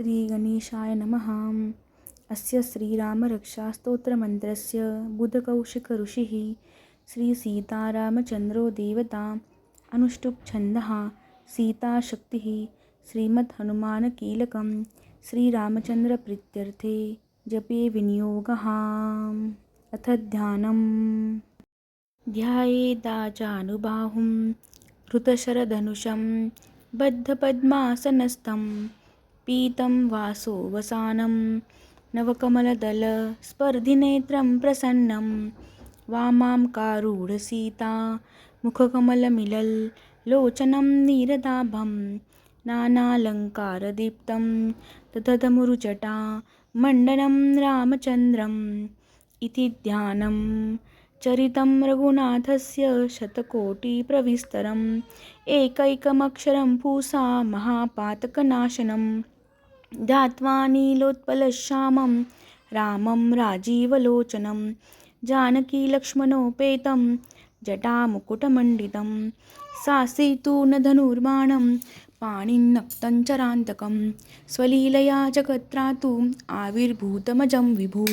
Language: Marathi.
श्रीगणेशाय नमः। अस्य श्रीरामरक्षास्तोत्रमन्त्रस्य बुधकौशिकऋषिः श्रीसीतारामचन्द्रो देवता। अनुष्टुप्छन्दः सीताशक्तिः श्रीमद्हनुमानकीलकं श्रीरामचन्द्रप्रीत्यर्थे जपे विनियोगः। अथ ध्यानम्। ध्यायेदाजानुबाहुं हृतशरधनुषं बद्धपद्मासनस्थं पीतं वासोवसानं नवकमलदलस्पर्धिनेत्रं प्रसन्नं वामां कारूढसीता मुखकमलमिलल्लोचनं नीरदाभं नानालङ्कारदीप्तं दधतमुरुजटा मण्डनं रामचन्द्रम् इति ध्यानम्। चरितं रघुनाथस्य शतकोटिप्रविस्तरम् एकैकमक्षरं पूसा महापातकनाशनं ध्यात्वा नीलोत्पलश्यामं रामं राजीवलोचनं जानकीलक्ष्मणोपेतं जटामुकुटमण्डितं सासीतु न धनुर्बाणं पाणिन्नक्तं चरान्तकं स्वलीलया जगत्त्रातु आविर्भूतमजं विभु।